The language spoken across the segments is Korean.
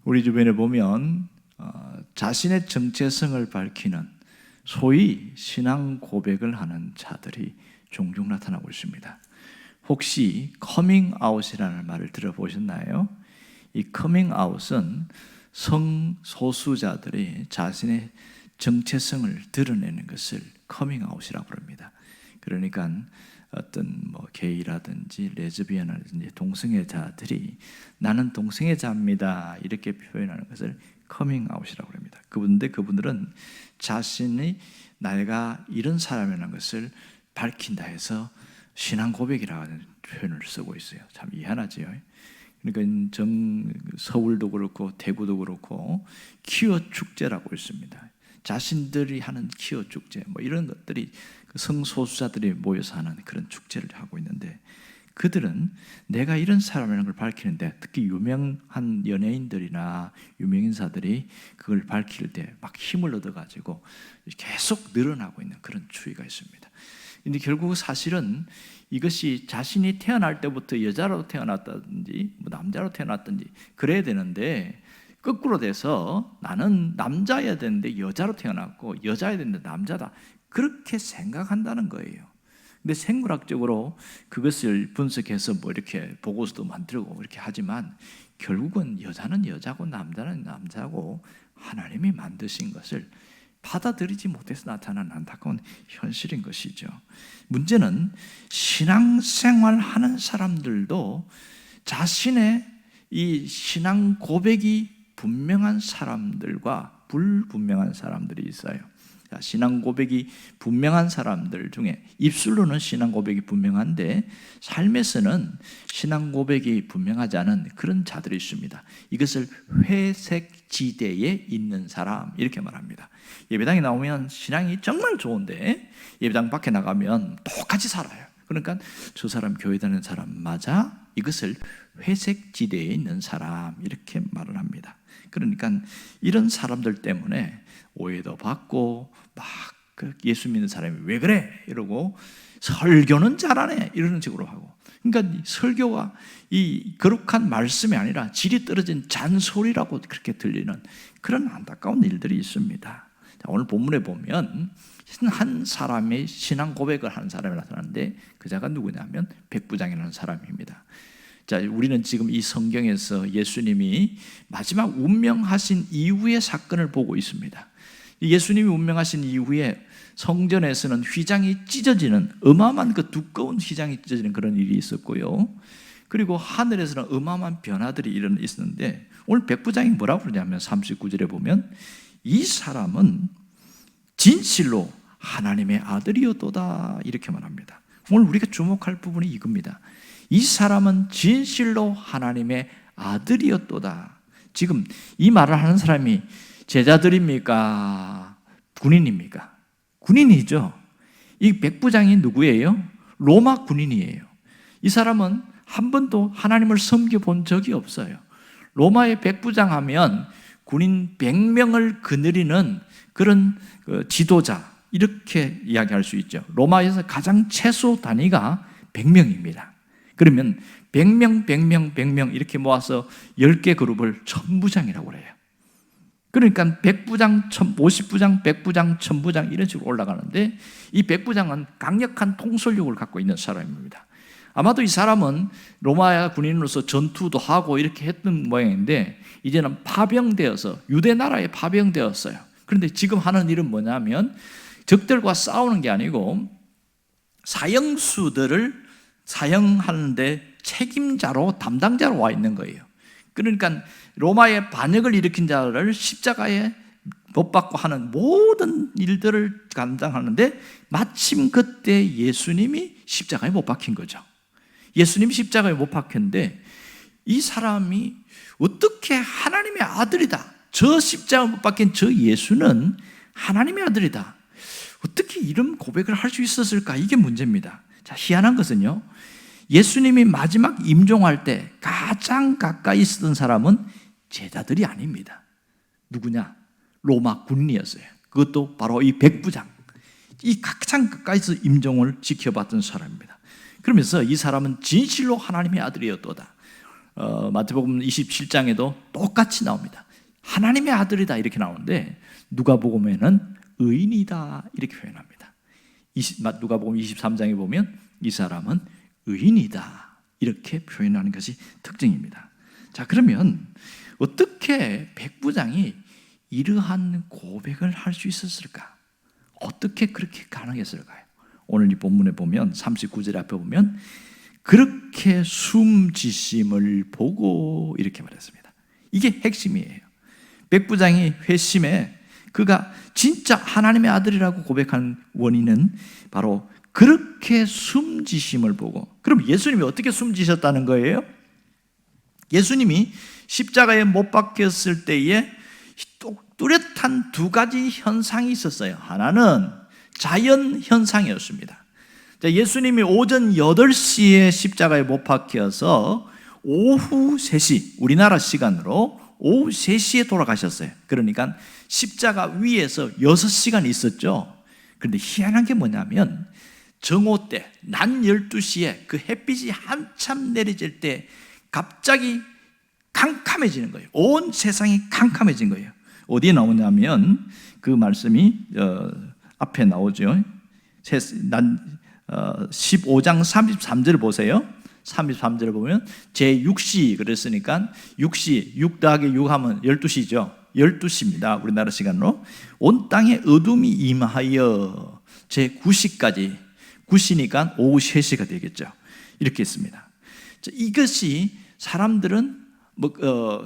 우리 주변에 보면 자신의 정체성을 밝히는 소위 신앙 고백을 하는 자들이 종종 나타나고 있습니다. 혹시 커밍아웃이라는 말을 들어보셨나요? 이 커밍아웃은 성소수자들이 자신의 정체성을 드러내는 것을 커밍아웃이라고 합니다. 그러니까 어떤 게이라든지 레즈비언이라든지 동성애자들이 나는 동성애자입니다 이렇게 표현하는 것을 커밍아웃이라고 합니다. 그분들은 자신이 내가 이런 사람이라는 것을 밝힌다 해서 신앙 고백이라는 표현을 쓰고 있어요. 참 희한하지요. 그러니까 서울도 그렇고 대구도 그렇고 퀴어 축제라고 있습니다. 자신들이 하는 퀴어 축제 이런 것들이 성소수자들이 모여서 하는 그런 축제를 하고 있는데, 그들은 내가 이런 사람이라는 걸 밝히는데, 특히 유명한 연예인들이나 유명인사들이 그걸 밝힐 때 막 힘을 얻어가지고 계속 늘어나고 있는 그런 추이가 있습니다. 근데 결국 사실은 이것이 자신이 태어날 때부터 여자로 태어났든지 남자로 태어났든지 그래야 되는데, 거꾸로 돼서 나는 남자여야 되는데 여자로 태어났고 여자여야 되는데 남자다, 그렇게 생각한다는 거예요. 근데 생물학적으로 그것을 분석해서 이렇게 보고서도 만들고 이렇게 하지만, 결국은 여자는 여자고 남자는 남자고 하나님이 만드신 것을 받아들이지 못해서 나타나는 안타까운 현실인 것이죠. 문제는 신앙생활 하는 사람들도 자신의 이 신앙 고백이 분명한 사람들과 불분명한 사람들이 있어요. 신앙 고백이 분명한 사람들 중에 입술로는 신앙 고백이 분명한데 삶에서는 신앙 고백이 분명하지 않은 그런 자들이 있습니다. 이것을 회색 지대에 있는 사람 이렇게 말합니다. 예배당에 나오면 신앙이 정말 좋은데 예배당 밖에 나가면 똑같이 살아요. 그러니까 저 사람 교회 다니는 사람 맞아? 이것을 회색 지대에 있는 사람 이렇게 말을 합니다. 그러니까 이런 사람들 때문에 오해도 받고 막 예수 믿는 사람이 왜 그래? 이러고 설교는 잘하네 이런 식으로 하고, 그러니까 설교가 이 거룩한 말씀이 아니라 질이 떨어진 잔소리라고 그렇게 들리는 그런 안타까운 일들이 있습니다. 자, 오늘 본문에 보면 한 사람의 신앙 고백을 하는 사람이 나타나는데 그 자가 누구냐면 백부장이라는 사람입니다. 자, 우리는 지금 이 성경에서 예수님이 마지막 운명하신 이후의 사건을 보고 있습니다. 예수님이 운명하신 이후에 성전에서는 휘장이 찢어지는 어마어마한 그 두꺼운 휘장이 찢어지는 그런 일이 있었고요. 그리고 하늘에서는 어마어마한 변화들이 있었는데, 오늘 백부장이 뭐라고 그러냐면 39절에 보면 이 사람은 진실로 하나님의 아들이었도다 이렇게 말합니다. 오늘 우리가 주목할 부분이 이겁니다. 이 사람은 진실로 하나님의 아들이었도다. 지금 이 말을 하는 사람이 제자들입니까? 군인입니까? 군인이죠. 이 백부장이 누구예요? 로마 군인이에요. 이 사람은 한 번도 하나님을 섬겨본 적이 없어요. 로마의 백부장 하면 군인 100명을 거느리는 그런 지도자 이렇게 이야기할 수 있죠. 로마에서 가장 최소 단위가 100명입니다. 그러면 100명 이렇게 모아서 10개 그룹을 천부장이라고 해요. 그러니까 100부장, 50부장, 100부장, 1000부장 이런 식으로 올라가는데, 이 백부장은 강력한 통솔력을 갖고 있는 사람입니다. 아마도 이 사람은 로마 군인으로서 전투도 하고 이렇게 했던 모양인데 이제는 파병되어서 유대 나라에 파병되었어요. 그런데 지금 하는 일은 뭐냐면 적들과 싸우는 게 아니고 사형수들을 사형하는데 책임자로 담당자로 와 있는 거예요. 그러니까 로마의 반역을 일으킨 자를 십자가에 못 박고 하는 모든 일들을 감당하는데, 마침 그때 예수님이 십자가에 못 박힌 거죠. 예수님이 십자가에 못 박혔는데 이 사람이 어떻게 하나님의 아들이다, 저 십자가에 못 박힌 저 예수는 하나님의 아들이다, 어떻게 이런 고백을 할 수 있었을까? 이게 문제입니다. 자, 희한한 것은요, 예수님이 마지막 임종할 때 가장 가까이 있었던 사람은 제자들이 아닙니다. 누구냐? 로마 군인이었어요. 그것도 바로 이 백부장, 이 가장 가까이서 임종을 지켜봤던 사람입니다. 그러면서 이 사람은 진실로 하나님의 아들이었도다. 마태복음 27장에도 똑같이 나옵니다. 하나님의 아들이다 이렇게 나오는데 누가복음에는 의인이다 이렇게 표현합니다. 누가복음 23장에 보면 이 사람은 의인이다 이렇게 표현하는 것이 특징입니다. 자, 그러면 어떻게 백부장이 이러한 고백을 할 수 있었을까? 어떻게 그렇게 가능했을까요? 오늘 이 본문에 보면 39절 앞에 보면 그렇게 숨지심을 보고 이렇게 말했습니다. 이게 핵심이에요. 백부장이 회심에 그가 진짜 하나님의 아들이라고 고백한 원인은 바로 그렇게 숨지심을 보고. 그럼 예수님이 어떻게 숨지셨다는 거예요? 예수님이 십자가에 못 박혔을 때에 뚜렷한 두 가지 현상이 있었어요. 하나는 자연 현상이었습니다. 예수님이 오전 8시에 십자가에 못 박혀서 오후 3시, 우리나라 시간으로 오후 3시에 돌아가셨어요. 그러니까 십자가 위에서 6시간 있었죠. 그런데 희한한 게 뭐냐면 정오 때, 낮 12시에 그 햇빛이 한참 내려질 때 갑자기 캄캄해지는 거예요. 온 세상이 캄캄해진 거예요. 어디에 나오냐면 그 말씀이 앞에 나오죠. 15장 33절 보세요. 33절을 보면 제6시 그랬으니까 6시 6 더하기 6 하면 12시죠. 12시입니다. 우리나라 시간으로. 온 땅에 어둠이 임하여 제9시까지 9시니까 오후 3시가 되겠죠. 이렇게 했습니다. 이것이 사람들은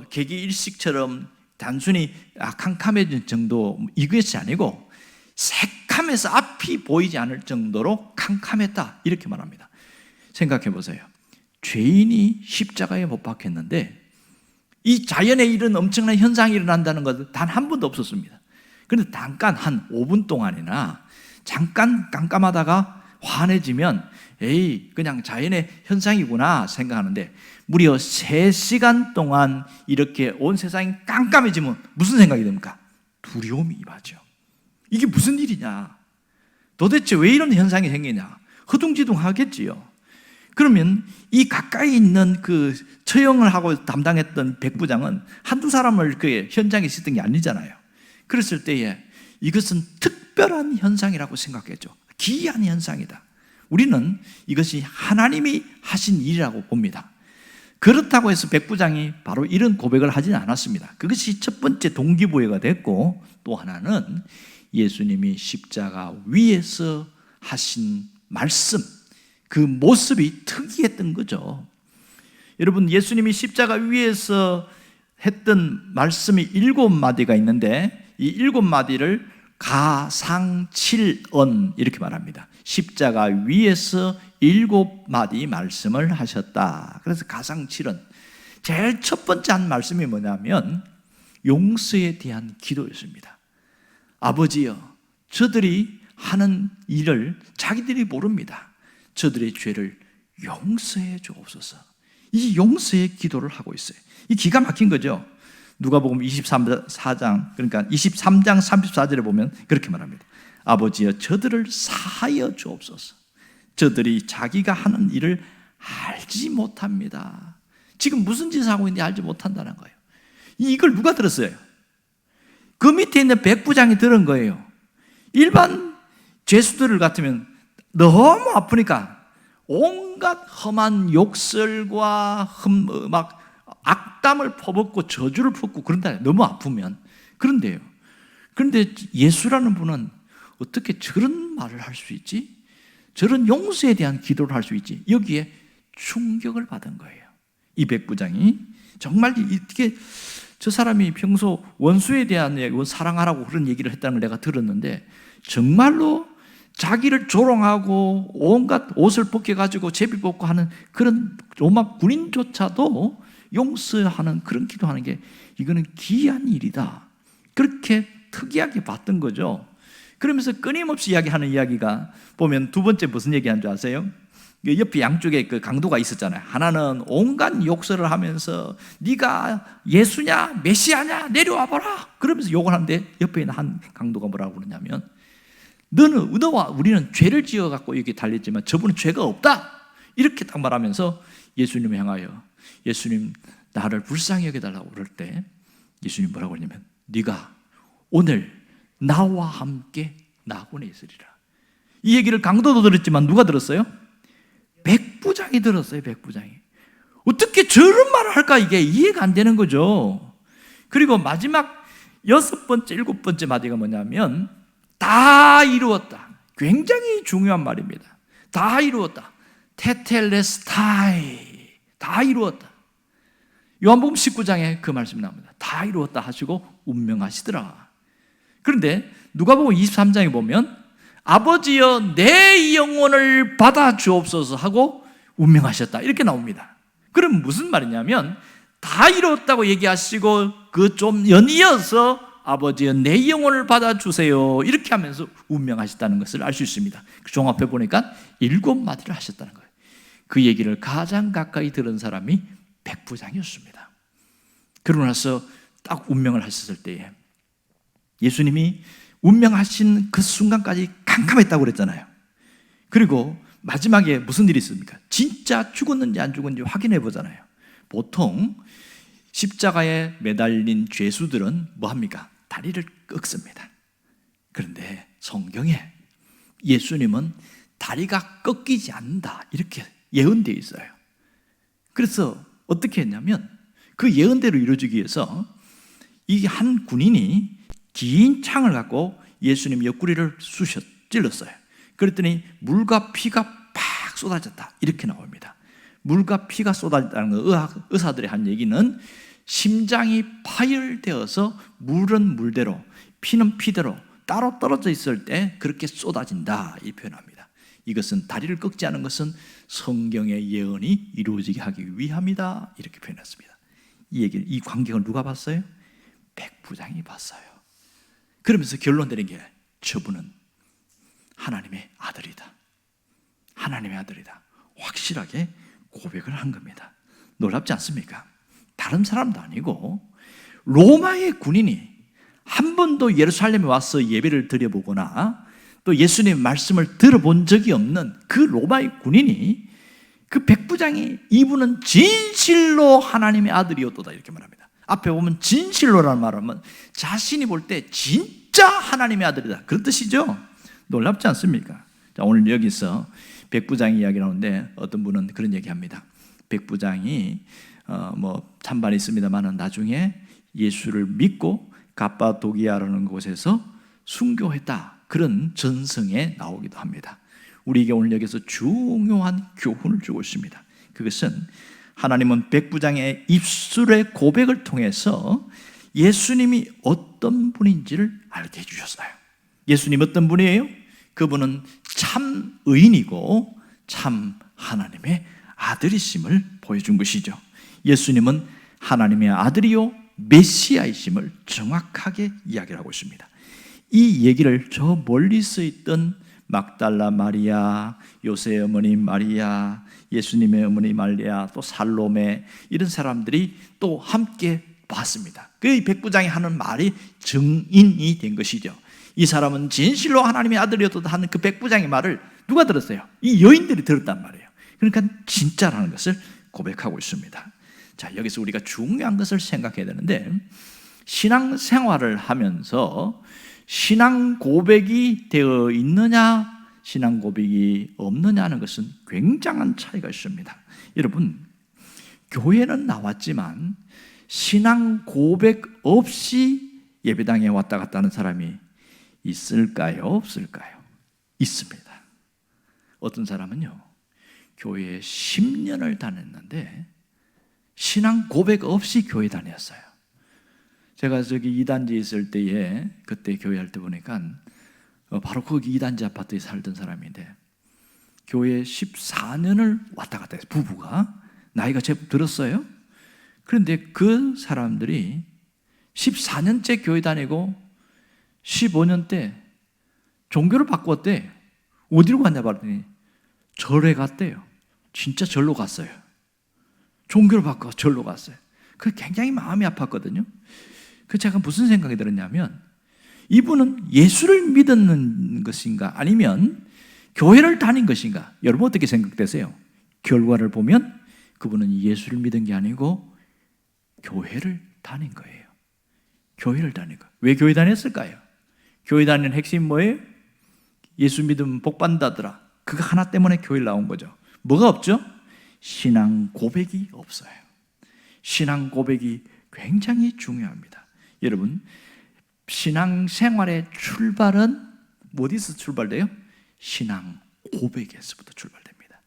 개기 일식처럼 단순히 캄캄해진 정도 이것이 아니고 새카매서 앞이 보이지 않을 정도로 캄캄했다 이렇게 말합니다. 생각해 보세요. 죄인이 십자가에 못 박혔는데 이 자연에 이런 엄청난 현상이 일어난다는 것은 단 한 번도 없었습니다. 그런데 잠깐 한 5분 동안이나 잠깐 깜깜하다가 환해지면 에이 그냥 자연의 현상이구나 생각하는데 무려 3시간 동안 이렇게 온 세상이 깜깜해지면 무슨 생각이 듭니까? 두려움이 임하죠. 이게 무슨 일이냐? 도대체 왜 이런 현상이 생기냐? 허둥지둥하겠지요. 그러면 이 가까이 있는 그 처형을 하고 담당했던 백부장은 한두 사람을 그 현장에 있었던 게 아니잖아요. 그랬을 때에 이것은 특별한 현상이라고 생각했죠. 기이한 현상이다. 우리는 이것이 하나님이 하신 일이라고 봅니다. 그렇다고 해서 백부장이 바로 이런 고백을 하지는 않았습니다. 그것이 첫 번째 동기부여가 됐고, 또 하나는 예수님이 십자가 위에서 하신 말씀, 그 모습이 특이했던 거죠. 여러분, 예수님이 십자가 위에서 했던 말씀이 7마디가 있는데 이 7마디를 가상칠언 이렇게 말합니다. 십자가 위에서 7마디 말씀을 하셨다. 그래서 가상칠언. 제일 첫 번째 한 말씀이 뭐냐면 용서에 대한 기도였습니다. 아버지여, 저들이 하는 일을 자기들이 모릅니다. 저들의 죄를 용서해 주옵소서. 이 용서의 기도를 하고 있어요. 이 기가 막힌 거죠. 누가복음 23장, 그러니까 23장 34절에 보면 그렇게 말합니다. 아버지여, 저들을 사하여 주옵소서. 저들이 자기가 하는 일을 알지 못합니다. 지금 무슨 짓을 하고 있는지 알지 못한다는 거예요. 이걸 누가 들었어요? 그 밑에 있는 백부장이 들은 거예요. 일반 죄수들 같으면 너무 아프니까 온갖 험한 욕설과 막 악담을 퍼붓고 저주를 퍼붓고 그런다. 너무 아프면. 그런데 예수라는 분은 어떻게 저런 말을 할 수 있지? 저런 용서에 대한 기도를 할 수 있지? 여기에 충격을 받은 거예요. 이 백부장이 정말 이렇게 저 사람이 평소 원수에 대한 사랑하라고 그런 얘기를 했다는 걸 내가 들었는데 정말로 자기를 조롱하고 온갖 옷을 벗겨가지고 제비 벗고 하는 그런 로마 군인조차도 용서하는 그런 기도하는 게 이거는 기이한 일이다. 그렇게 특이하게 봤던 거죠. 그러면서 끊임없이 이야기하는 이야기가 보면 두 번째 무슨 얘기하는 줄 아세요? 옆에 양쪽에 그 강도가 있었잖아요. 하나는 온갖 욕설을 하면서 네가 예수냐 메시아냐 내려와봐라 그러면서 욕을 하는데 옆에 있는 한 강도가 뭐라고 그러냐면 너와 우리는 죄를 지어갖고 여기 달렸지만 저분은 죄가 없다 이렇게 딱 말하면서 예수님을 향하여 예수님 나를 불쌍히 여겨달라고 그럴 때 예수님 뭐라고 하냐면 네가 오늘 나와 함께 낙원에 있으리라. 이 얘기를 강도도 들었지만 누가 들었어요? 백부장이 들었어요. 백부장이. 어떻게 저런 말을 할까? 이게 이해가 안 되는 거죠. 그리고 마지막 6번째, 7번째 마디가 뭐냐면 다 이루었다. 굉장히 중요한 말입니다. 다 이루었다. 테텔레스타이. 다 이루었다. 요한복음 19장에 그 말씀이 나옵니다. 다 이루었다 하시고 운명하시더라. 그런데 누가복음 23장에 보면 아버지여 내 영혼을 받아 주옵소서 하고 운명하셨다 이렇게 나옵니다. 그럼 무슨 말이냐면 다 이루었다고 얘기하시고 그 좀 연이어서 아버지여 내 영혼을 받아 주세요 이렇게 하면서 운명하셨다는 것을 알 수 있습니다. 종합해 보니까 7마디를 하셨다는 거예요. 그 얘기를 가장 가까이 들은 사람이 백부장이었습니다. 그러고 나서 딱 운명을 하셨을 때에 예수님이 운명하신 그 순간까지 캄캄했다고 그랬잖아요. 그리고 마지막에 무슨 일이 있습니까? 진짜 죽었는지 안 죽었는지 확인해 보잖아요. 보통 십자가에 매달린 죄수들은 뭐합니까? 다리를 꺾습니다. 그런데 성경에 예수님은 다리가 꺾이지 않는다 이렇게 예언되어 있어요. 그래서 어떻게 했냐면 그 예언대로 이루어지기 위해서 이 한 군인이 긴 창을 갖고 예수님 옆구리를 찔렀어요. 그랬더니 물과 피가 팍 쏟아졌다 이렇게 나옵니다. 물과 피가 쏟아졌다는 건 의사들이 한 얘기는 심장이 파열되어서 물은 물대로 피는 피대로 따로 떨어져 있을 때 그렇게 쏟아진다 이 표현합니다. 이것은 다리를 꺾지 않은 것은 성경의 예언이 이루어지게 하기 위함이다 이렇게 표현했습니다. 이 광경을 누가 봤어요? 백부장이 봤어요. 그러면서 결론 내린 게 저분은 하나님의 아들이다. 하나님의 아들이다. 확실하게 고백을 한 겁니다. 놀랍지 않습니까? 다른 사람도 아니고 로마의 군인이 한 번도 예루살렘에 와서 예배를 드려보거나 또 예수님의 말씀을 들어본 적이 없는 그 로마의 군인이 그 백부장이 이분은 진실로 하나님의 아들이었도다 이렇게 말합니다. 앞에 보면 진실로라는 말하면 자신이 볼 때 진짜 하나님의 아들이다 그런 뜻이죠. 놀랍지 않습니까? 자, 오늘 여기서 백부장 이야기 나오는데 어떤 분은 그런 얘기합니다. 백부장이 찬반이 있습니다만 나중에 예수를 믿고 갑바도기아라는 곳에서 순교했다 그런 전성에 나오기도 합니다. 우리에게 오늘 여기서 중요한 교훈을 주고 있습니다. 그것은 하나님은 백부장의 입술의 고백을 통해서 예수님이 어떤 분인지를 알게 해주셨어요. 예수님 어떤 분이에요? 그분은 참 의인이고 참 하나님의 아들이심을 보여준 것이죠. 예수님은 하나님의 아들이요 메시아이심을 정확하게 이야기를 하고 있습니다. 이 얘기를 저 멀리서 있던 막달라 마리아, 요새의 어머니 마리아, 예수님의 어머니 마리아, 또 살로메 이런 사람들이 또 함께 봤습니다. 그 백부장이 하는 말이 증인이 된 것이죠. 이 사람은 진실로 하나님의 아들이었다 하는 그 백부장의 말을 누가 들었어요? 이 여인들이 들었단 말이에요. 그러니까 진짜라는 것을 고백하고 있습니다. 자, 여기서 우리가 중요한 것을 생각해야 되는데 신앙생활을 하면서 신앙 고백이 되어 있느냐 신앙 고백이 없느냐는 것은 굉장한 차이가 있습니다. 여러분, 교회는 나왔지만 신앙 고백 없이 예배당에 왔다 갔다 하는 사람이 있을까요? 없을까요? 있습니다. 어떤 사람은요 교회에 10년을 다녔는데 신앙 고백 없이 교회 다녔어요. 제가 저기 2단지에 있을 때에 그때 교회 할 때 보니까 바로 거기 2단지 아파트에 살던 사람인데 교회에 14년을 왔다 갔다 했어요. 부부가 나이가 제법 들었어요. 그런데 그 사람들이 14년째 교회 다니고 15년 때 종교를 바꿨대. 어디로 갔냐 봤더니 절에 갔대요. 진짜 절로 갔어요. 종교를 바꿔 절로 갔어요. 그게 굉장히 마음이 아팠거든요. 그 제가 무슨 생각이 들었냐면 이분은 예수를 믿는 것인가 아니면 교회를 다닌 것인가? 여러분 어떻게 생각되세요? 결과를 보면 그분은 예수를 믿은 게 아니고 교회를 다닌 거예요. 교회를 다닌 거예요. 왜 교회 다녔을까요? 교회 다니는 핵심이 뭐예요? 예수 믿으면 복 받는다더라. 그거 하나 때문에 교회를 나온 거죠. 뭐가 없죠? 신앙 고백이 없어요. 신앙 고백이 굉장히 중요합니다. 여러분, 신앙 생활의 출발은 어디서 출발돼요? 신앙 고백에서부터 출발됩니다.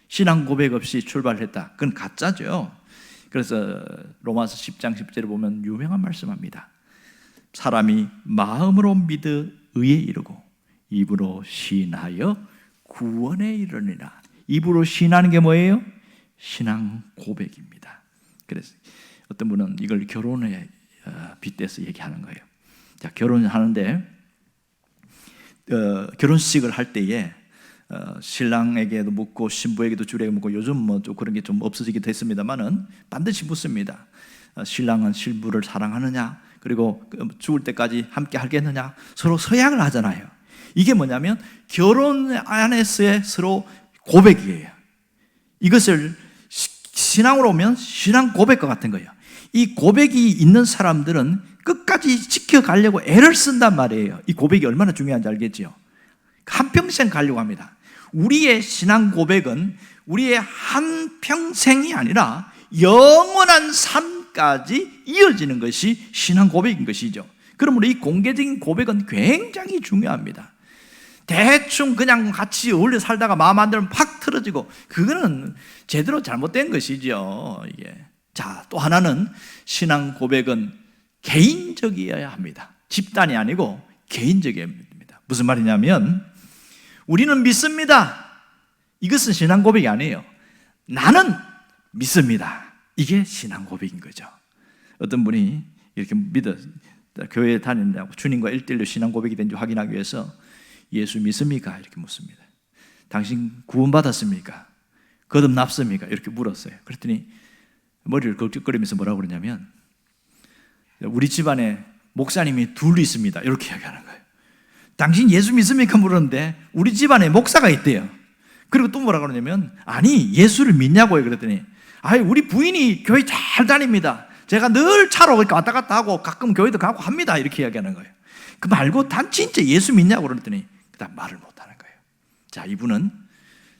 신앙 고백 없이 출발했다, 그건 가짜죠. 그래서 로마서 10장 10절에 보면 유명한 말씀합니다. 사람이 마음으로 믿어 의에 이르고 입으로 시인하여 구원에 이르니라. 입으로 시인하는 게 뭐예요? 신앙 고백입니다. 그래서 어떤 분은 이걸 결혼에 빗대서 얘기하는 거예요. 자, 결혼을 하는데 결혼식을 할 때에 신랑에게도 묻고 신부에게도 주례 묻고, 요즘 뭐 좀 그런 게 좀 없어지기도 했습니다만은 반드시 묻습니다. 신랑은 신부를 사랑하느냐, 그리고 죽을 때까지 함께 하겠느냐, 서로 서약을 하잖아요. 이게 뭐냐면 결혼 안에서의 서로 고백이에요. 이것을 신앙으로 오면 신앙 고백과 같은 거예요. 이 고백이 있는 사람들은 끝까지 지켜가려고 애를 쓴단 말이에요. 이 고백이 얼마나 중요한지 알겠죠? 한평생 가려고 합니다. 우리의 신앙 고백은 우리의 한평생이 아니라 영원한 삶까지 이어지는 것이 신앙 고백인 것이죠. 그러므로 이 공개적인 고백은 굉장히 중요합니다. 대충 그냥 같이 어울려 살다가 마음 안 들면 팍 틀어지고, 그거는 제대로 잘못된 것이죠. 이게. 자, 또 하나는 신앙 고백은 개인적이어야 합니다. 집단이 아니고 개인적이어야 합니다. 무슨 말이냐면, 우리는 믿습니다. 이것은 신앙 고백이 아니에요. 나는 믿습니다. 이게 신앙 고백인 거죠. 어떤 분이 이렇게 믿어 교회에 다닌다고 주님과 1대1로 신앙 고백이 된지 확인하기 위해서 예수 믿습니까? 이렇게 묻습니다. 당신 구원받았습니까? 거듭났습니까? 이렇게 물었어요. 그랬더니 머리를 걸쭉거리면서 뭐라고 그러냐면, 우리 집안에 목사님이 둘 있습니다. 이렇게 이야기하는 거예요. 당신 예수 믿습니까? 물었는데 우리 집안에 목사가 있대요. 그리고 또 뭐라고 그러냐면, 아니 예수를 믿냐고요. 그랬더니, 아이 우리 부인이 교회 잘 다닙니다. 제가 늘 차로 왔다 갔다 하고 가끔 교회도 가고 합니다. 이렇게 이야기하는 거예요. 그 말고 단 진짜 예수 믿냐고 그랬더니 그다음 말을 못하는 거예요. 자, 이분은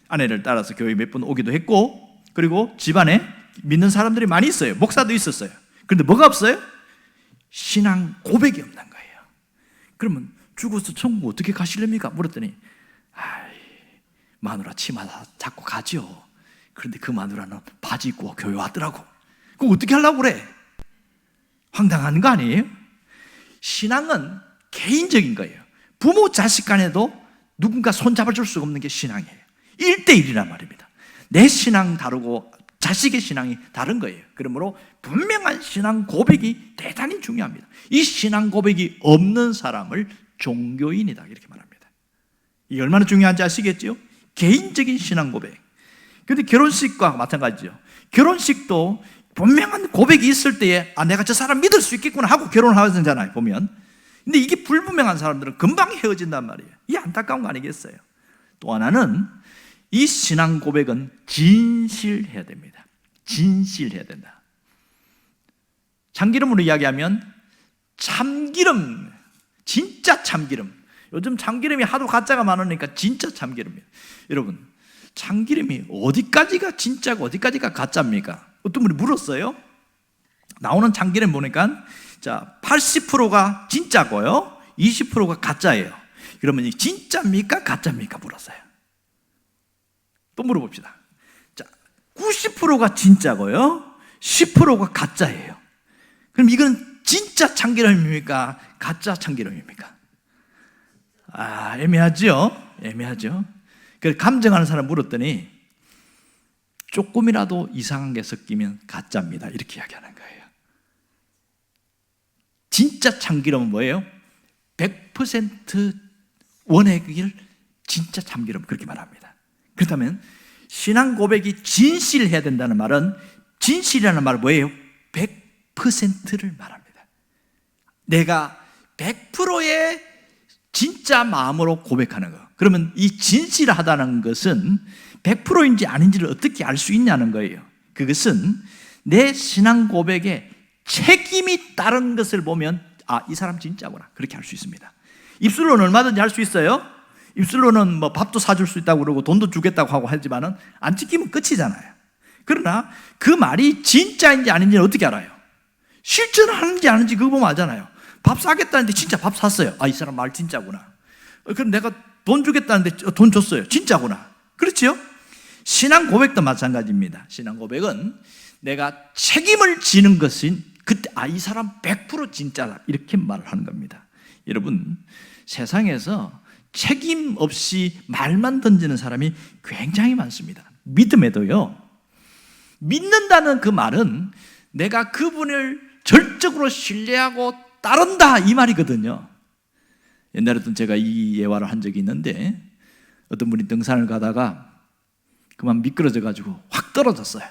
아내를 따라서 교회 몇 번 오기도 했고, 그리고 집안에 믿는 사람들이 많이 있어요. 목사도 있었어요. 그런데 뭐가 없어요? 신앙 고백이 없는 거예요. 그러면 죽어서 천국 어떻게 가시렵니까? 물었더니, 마누라 치마 잡고 가죠. 그런데 그 마누라는 바지 입고 교회 왔더라고. 그거 어떻게 하려고 그래? 황당한 거 아니에요? 신앙은 개인적인 거예요. 부모 자식 간에도 누군가 손잡아줄 수가 없는 게 신앙이에요. 1대1이란 말입니다. 내 신앙 다르고 자식의 신앙이 다른 거예요. 그러므로 분명한 신앙 고백이 대단히 중요합니다. 이 신앙 고백이 없는 사람을 종교인이다 이렇게 말합니다. 이게 얼마나 중요한지 아시겠죠? 개인적인 신앙 고백. 그런데 결혼식과 마찬가지죠. 결혼식도 분명한 고백이 있을 때에 내가 저 사람 믿을 수 있겠구나 하고 결혼을 하잖아요, 보면. 근데 이게 불분명한 사람들은 금방 헤어진단 말이에요. 이게 안타까운 거 아니겠어요? 또 하나는 이 신앙 고백은 진실해야 됩니다. 진실해야 된다. 참기름으로 이야기하면 참기름, 진짜 참기름. 요즘 참기름이 하도 가짜가 많으니까 진짜 참기름이에요. 여러분, 참기름이 어디까지가 진짜고 어디까지가 가짜입니까? 어떤 분이 물었어요. 나오는 참기름 보니까 80%가 진짜고요, 20%가 가짜예요. 그러면 이 진짜입니까? 가짜입니까? 물었어요. 또 물어봅시다. 90%가 진짜고요, 10%가 가짜예요. 그럼 이건 진짜 참기름입니까? 가짜 참기름입니까? 애매하죠? 애매하죠? 그래서 감정하는 사람 물었더니 조금이라도 이상한 게 섞이면 가짜입니다 이렇게 이야기하는 거예요. 진짜 참기름은 뭐예요? 100% 원액일 진짜 참기름, 그렇게 말합니다. 그렇다면 신앙 고백이 진실해야 된다는 말은, 진실이라는 말은 뭐예요? 100%를 말합니다. 내가 100%의 진짜 마음으로 고백하는 거. 그러면 이 진실하다는 것은 100%인지 아닌지를 어떻게 알 수 있냐는 거예요. 그것은 내 신앙 고백에 책임이 따른 것을 보면 이 사람 진짜구나, 그렇게 할 수 있습니다. 입술로는 얼마든지 할 수 있어요. 입술로는 뭐 밥도 사줄 수 있다고 그러고 돈도 주겠다고 하고 하지만은 안 지키면 끝이잖아요. 그러나 그 말이 진짜인지 아닌지는 어떻게 알아요? 실제로 하는지 아닌지 그거 보면 알잖아요. 밥 사겠다는데 진짜 밥 샀어요. 이 사람 말 진짜구나. 그럼 내가 돈 주겠다는데 돈 줬어요. 진짜구나. 그렇죠? 신앙 고백도 마찬가지입니다. 신앙 고백은 내가 책임을 지는 것은 그때 이 사람 100% 진짜다, 이렇게 말을 하는 겁니다. 여러분, 세상에서 책임 없이 말만 던지는 사람이 굉장히 많습니다. 믿음에도요, 믿는다는 그 말은 내가 그분을 절적으로 신뢰하고 따른다, 이 말이거든요. 옛날에도 제가 이 예화를 한 적이 있는데, 어떤 분이 등산을 가다가 그만 미끄러져 가지고 확 떨어졌어요.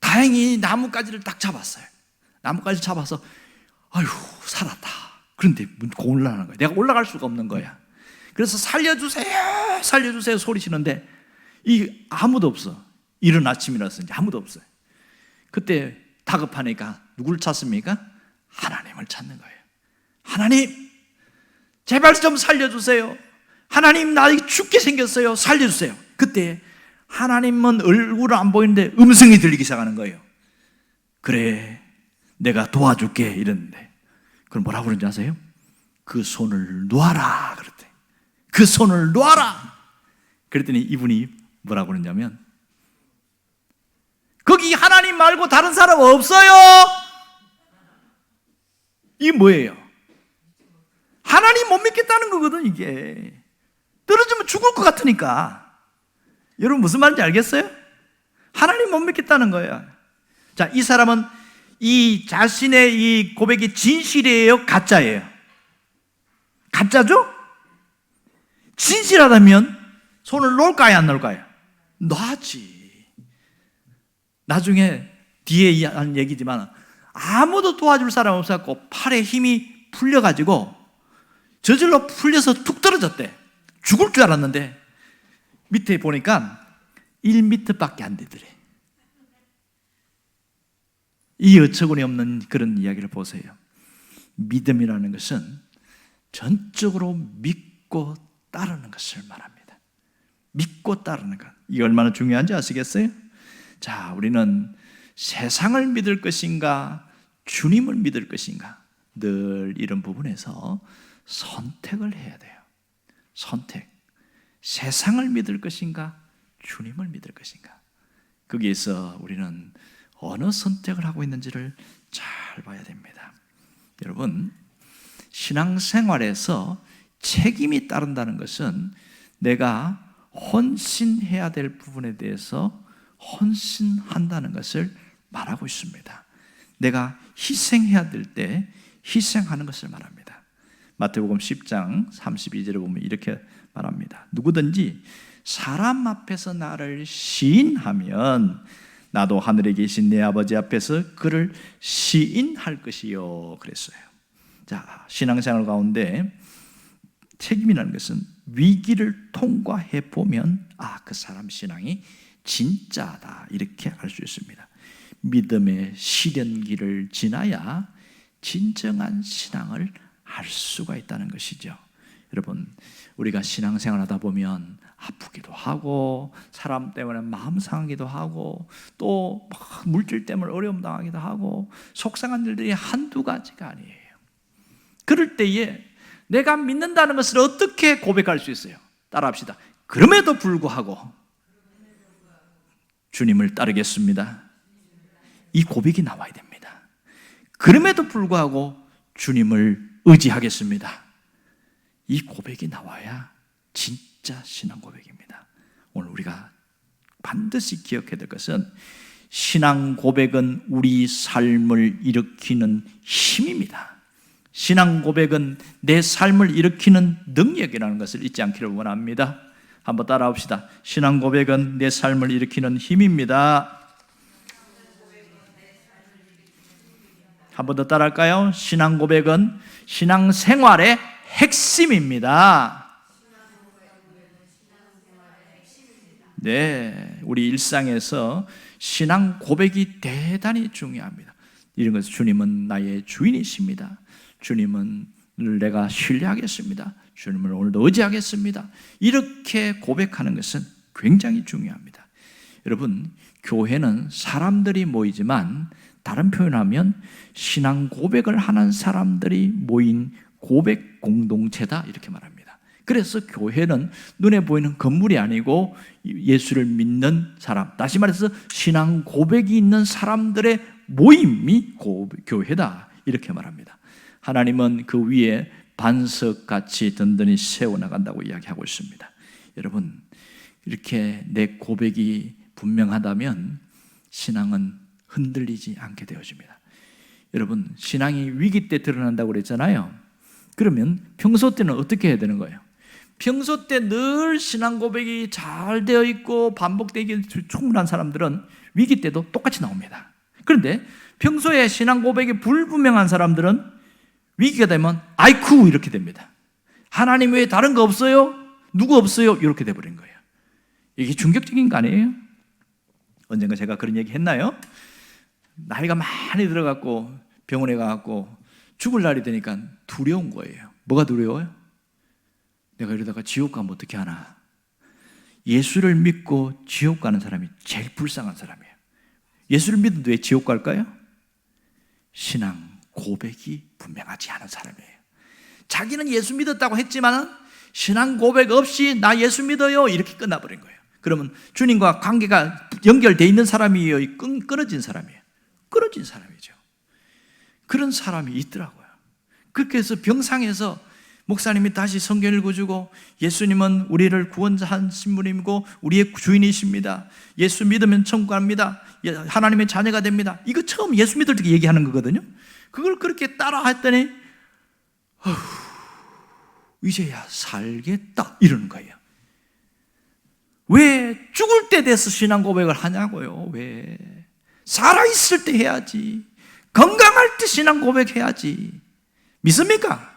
다행히 나뭇가지를 딱 잡았어요. 나뭇가지 잡아서 아유 살았다. 그런데 곤란한 거야. 내가 올라갈 수가 없는 거야. 그래서 살려주세요, 살려주세요 소리치는데 아무도 없어. 이른 아침이라서 이제 아무도 없어요. 그때 다급하니까 누굴 찾습니까? 하나님을 찾는 거예요. 하나님, 제발 좀 살려주세요. 하나님, 나 죽게 생겼어요. 살려주세요. 그때 하나님은 얼굴을 안 보이는데 음성이 들리기 시작하는 거예요. 그래, 내가 도와줄게 이랬는데, 그럼 뭐라고 그러는지 아세요? 그 손을 놓아라 그랬대. 그 손을 놓아라. 그랬더니 이분이 뭐라고 그러냐면, 거기 하나님 말고 다른 사람 없어요. 이게 뭐예요? 하나님 못 믿겠다는 거거든. 이게 떨어지면 죽을 것 같으니까. 여러분 무슨 말인지 알겠어요? 하나님 못 믿겠다는 거예요. 자, 이 사람은 이 자신의 이 고백이 진실이에요, 가짜예요? 가짜죠? 진실하다면 손을 놓을까요, 안 놓을까요? 놔지. 나중에 뒤에 한 얘기지만 아무도 도와줄 사람 없었고 팔에 힘이 풀려가지고 저절로 풀려서 툭 떨어졌대. 죽을 줄 알았는데 밑에 보니까 1m밖에 안 되더래. 이 어처구니 없는 그런 이야기를 보세요. 믿음이라는 것은 전적으로 믿고 따르는 것을 말합니다. 믿고 따르는 것. 이게 얼마나 중요한지 아시겠어요? 자, 우리는 세상을 믿을 것인가 주님을 믿을 것인가, 늘 이런 부분에서 선택을 해야 돼요. 선택. 세상을 믿을 것인가 주님을 믿을 것인가. 거기에서 우리는 어느 선택을 하고 있는지를 잘 봐야 됩니다. 여러분, 신앙생활에서 책임이 따른다는 것은 내가 헌신해야 될 부분에 대해서 헌신한다는 것을 말하고 있습니다. 내가 희생해야 될 때 희생하는 것을 말합니다. 마태복음 10장 32절에 보면 이렇게 말합니다. 누구든지 사람 앞에서 나를 시인하면 나도 하늘에 계신 내 아버지 앞에서 그를 시인할 것이요, 그랬어요. 자, 신앙생활 가운데 책임이라는 것은 위기를 통과해 보면 그 사람 신앙이 진짜다, 이렇게 알 수 있습니다. 믿음의 시련기를 지나야 진정한 신앙을 할 수가 있다는 것이죠. 여러분, 우리가 신앙생활 하다 보면 아프기도 하고 사람 때문에 마음 상하기도 하고 또 물질 때문에 어려움 당하기도 하고 속상한 일들이 한두 가지가 아니에요. 그럴 때에 내가 믿는다는 것을 어떻게 고백할 수 있어요? 따라합시다. 그럼에도 불구하고 주님을 따르겠습니다. 이 고백이 나와야 됩니다. 그럼에도 불구하고 주님을 의지하겠습니다. 이 고백이 나와야 진짜 신앙 고백입니다. 오늘 우리가 반드시 기억해야 될 것은 신앙 고백은 우리 삶을 일으키는 힘입니다. 신앙 고백은 내 삶을 일으키는 능력이라는 것을 잊지 않기를 원합니다. 한번 따라합시다. 신앙 고백은 내 삶을 일으키는 힘입니다. 한 번 더 따라할까요? 신앙 고백은 신앙 생활의 핵심입니다. 네, 우리 일상에서 신앙 고백이 대단히 중요합니다. 이런 것은 주님은 나의 주인이십니다. 주님은 내가 신뢰하겠습니다. 주님을 오늘도 의지하겠습니다. 이렇게 고백하는 것은 굉장히 중요합니다. 여러분, 교회는 사람들이 모이지만 다른 표현하면 신앙 고백을 하는 사람들이 모인 고백 공동체다 이렇게 말합니다. 그래서 교회는 눈에 보이는 건물이 아니고 예수를 믿는 사람, 다시 말해서 신앙 고백이 있는 사람들의 모임이 교회다 이렇게 말합니다. 하나님은 그 위에 반석같이 든든히 세워나간다고 이야기하고 있습니다. 여러분, 이렇게 내 고백이 분명하다면 신앙은 흔들리지 않게 되어집니다. 여러분, 신앙이 위기 때 드러난다고 그랬잖아요. 그러면 평소 때는 어떻게 해야 되는 거예요? 평소 때 늘 신앙 고백이 잘 되어 있고 반복되기 충분한 사람들은 위기 때도 똑같이 나옵니다. 그런데 평소에 신앙 고백이 불분명한 사람들은 위기가 되면 아이쿠 이렇게 됩니다. 하나님 외에 다른 거 없어요? 누구 없어요? 이렇게 돼버린 거예요. 이게 충격적인 거 아니에요? 언젠가 제가 그런 얘기 했나요? 나이가 많이 들어갔고 병원에 가갖고 죽을 날이 되니까 두려운 거예요. 뭐가 두려워요? 내가 이러다가 지옥 가면 어떻게 하나? 예수를 믿고 지옥 가는 사람이 제일 불쌍한 사람이에요. 예수를 믿는데 왜 지옥 갈까요? 신앙 고백이 분명하지 않은 사람이에요. 자기는 예수 믿었다고 했지만 신앙 고백 없이 나 예수 믿어요 이렇게 끝나버린 거예요. 그러면 주님과 관계가 연결되어 있는 사람이에요? 끊어진 사람이에요? 끊어진 사람이죠. 그런 사람이 있더라고요. 그렇게 해서 병상에서 목사님이 다시 성경 읽어주고 예수님은 우리를 구원하신 분이고 우리의 주인이십니다. 예수 믿으면 천국 갑니다. 하나님의 자녀가 됩니다. 이거 처음 예수 믿을 때 얘기하는 거거든요. 그걸 그렇게 따라 했더니 이제야 살겠다 이러는 거예요. 왜 죽을 때 돼서 신앙 고백을 하냐고요. 왜 살아있을 때 해야지. 건강할 때 신앙 고백해야지. 믿습니까?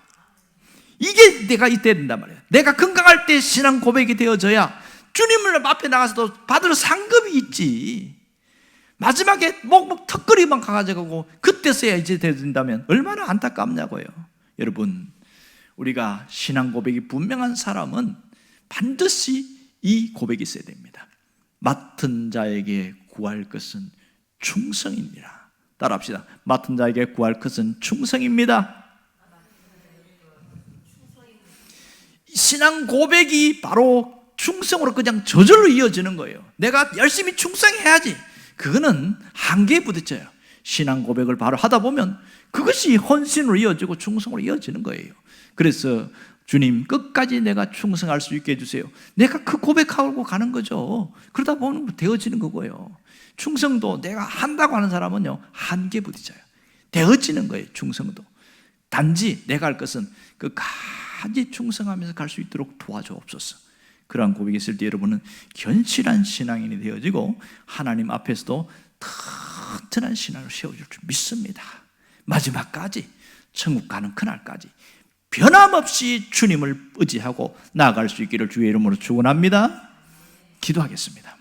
이게 내가 이때 된단 말이에요. 내가 건강할 때 신앙 고백이 되어져야 주님을 앞에 나가서도 받을 상급이 있지. 마지막에 목 턱걸이만 가가지고 그때서야 이제 된다면 얼마나 안타깝냐고요. 여러분, 우리가 신앙 고백이 분명한 사람은 반드시 이 고백이 있어야 됩니다. 맡은 자에게 구할 것은 충성입니다. 따라합시다. 맡은 자에게 구할 것은 충성입니다. 신앙 고백이 바로 충성으로 그냥 저절로 이어지는 거예요. 내가 열심히 충성해야지. 그거는 한계에 부딪혀요. 신앙 고백을 바로 하다 보면 그것이 헌신으로 이어지고 충성으로 이어지는 거예요. 그래서 주님 끝까지 내가 충성할 수 있게 해주세요. 내가 그 고백하고 가는 거죠. 그러다 보면 되어지는 거고요. 충성도 내가 한다고 하는 사람은요 한계에 부딪혀요. 되어지는 거예요. 충성도. 단지 내가 할 것은 끝까지 충성하면서 갈 수 있도록 도와주옵소서. 그러한 고백이 있을 때 여러분은 견실한 신앙인이 되어지고 하나님 앞에서도 튼튼한 신앙을 세워줄 줄 믿습니다. 마지막까지 천국 가는 그날까지 변함없이 주님을 의지하고 나아갈 수 있기를 주의 이름으로 축원합니다. 기도하겠습니다.